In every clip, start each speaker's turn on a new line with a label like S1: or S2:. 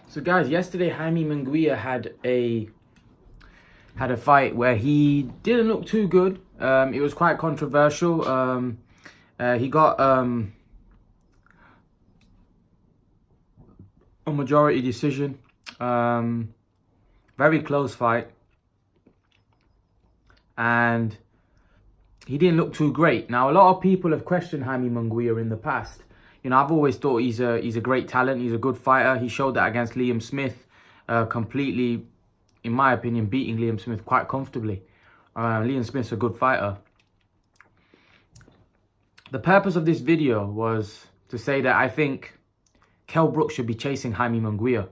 S1: So guys, yesterday Jaime Munguia had a fight where he didn't look too good. It was quite controversial. He got a majority decision. Very close fight, and he didn't look too great. Now, a lot of people have questioned Jaime Munguia in the past. You know, I've always thought he's a great talent. He's a good fighter. He showed that against Liam Smith, completely, in my opinion, beating Liam Smith quite comfortably. Liam Smith's a good fighter. The purpose of this video was to say that I think Kell Brook should be chasing Jaime Munguia.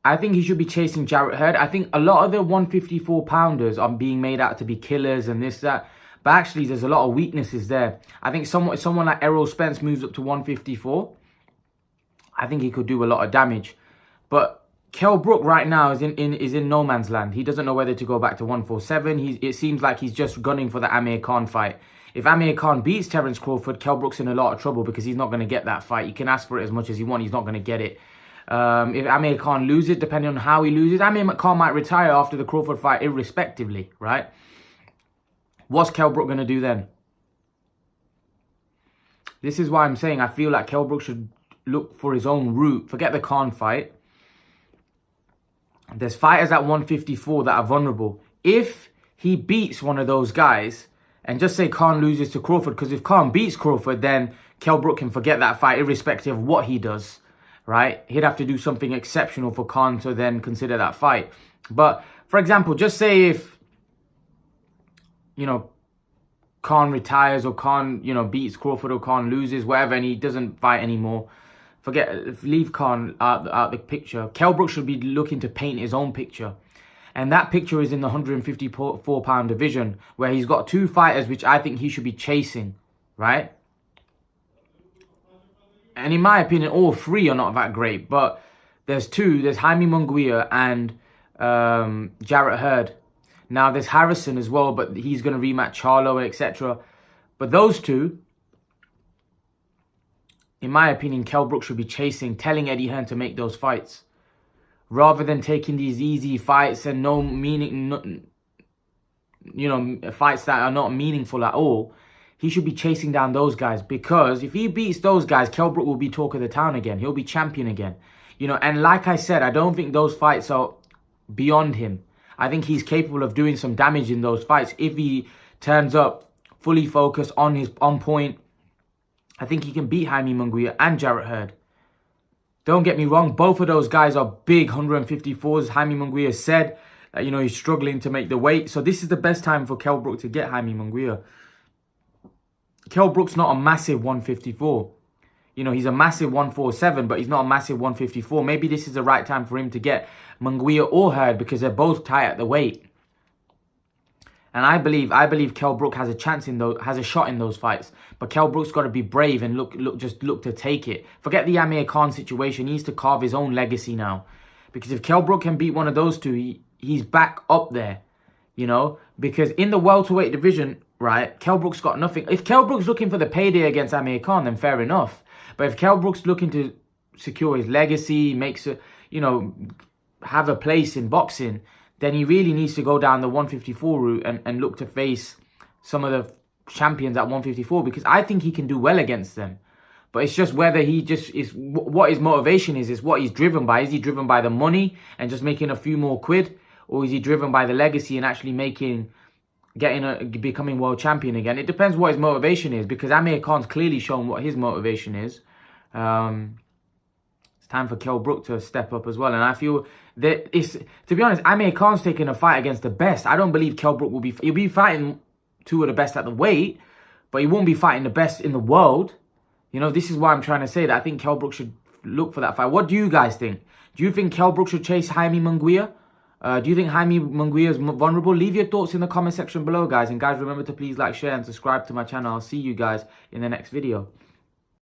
S1: I think he should be chasing Jarrett Hurd. I think a lot of the 154 pounders are being made out to be killers and this, that. But actually, there's a lot of weaknesses there. I think someone like Errol Spence moves up to 154. I think he could do a lot of damage. But Kell Brook right now is in no man's land. He doesn't know whether to go back to 147. It seems like he's just gunning for the Amir Khan fight. If Amir Khan beats Terence Crawford, Kell Brook's in a lot of trouble because he's not going to get that fight. You can ask for it as much as you want. He's not going to get it. If Amir Khan loses, depending on how he loses, Amir Khan might retire after the Crawford fight irrespectively, right? What's Kell Brook going to do then? This is why I'm saying I feel like Kell Brook should look for his own route. Forget the Khan fight. There's fighters at 154 that are vulnerable. If he beats one of those guys, and just say Khan loses to Crawford, because if Khan beats Crawford, then Kell Brook can forget that fight irrespective of what he does, right? He'd have to do something exceptional for Khan to then consider that fight. But, for example, just say if, you know, Khan retires or Khan, you know, beats Crawford or Khan loses, whatever, and he doesn't fight anymore. Leave Khan out the picture. Kell Brook should be looking to paint his own picture. And that picture is in the 154-pound division, where he's got two fighters which I think he should be chasing, right? And in my opinion, all three are not that great. But there's two. There's Jaime Munguia and Jarrett Hurd. Now, there's Harrison as well, but he's going to rematch Charlo, etc. But those two, in my opinion, Kell Brook should be chasing, telling Eddie Hearn to make those fights. Rather than taking these easy fights and no meaning, you know, fights that are not meaningful at all, he should be chasing down those guys. Because if he beats those guys, Kell Brook will be talk of the town again. He'll be champion again. You know, and like I said, I don't think those fights are beyond him. I think he's capable of doing some damage in those fights. If he turns up fully focused on point, I think he can beat Jaime Munguia and Jarrett Hurd. Don't get me wrong, both of those guys are big 154s. Jaime Munguia said that, you know, he's struggling to make the weight. So this is the best time for Kell Brook to get Jaime Munguia. Kell Brook's not a massive 154. You know, he's a massive 147, but he's not a massive 154. Maybe this is the right time for him to get Munguia or Hurd because they're both tight at the weight. And I believe Kell Brook has a chance in those, has a shot in those fights. But Kell Brook's got to be brave and look to take it. Forget the Amir Khan situation. He needs to carve his own legacy now. Because if Kell Brook can beat one of those two, he's back up there. You know, because in the welterweight division, right, Kell Brook's got nothing. If Kell Brook's looking for the payday against Amir Khan, then fair enough. But if Kell Brook's looking to secure his legacy, have a place in boxing, then he really needs to go down the 154 route and look to face some of the champions at 154, because I think he can do well against them. But it's just whether he just is, what his motivation is what he's driven by. Is he driven by the money and just making a few more quid? Or is he driven by the legacy and actually becoming world champion again? It depends what his motivation is, because Amir Khan's clearly shown what his motivation is. It's time for Kell Brook to step up as well. And I feel that to be honest, Amir Khan's taking a fight against the best. I don't believe Kell Brook he'll be fighting two of the best at the weight, but he won't be fighting the best in the world. You know, this is why I'm trying to say that I think Kell Brook should look for that fight. What do you guys think? Do you think Kell Brook should chase Jaime Munguia? Do you think Jaime Munguia is vulnerable? Leave your thoughts in the comment section below, guys. And guys, remember to please like, share and subscribe to my channel. I'll see you guys in the next video.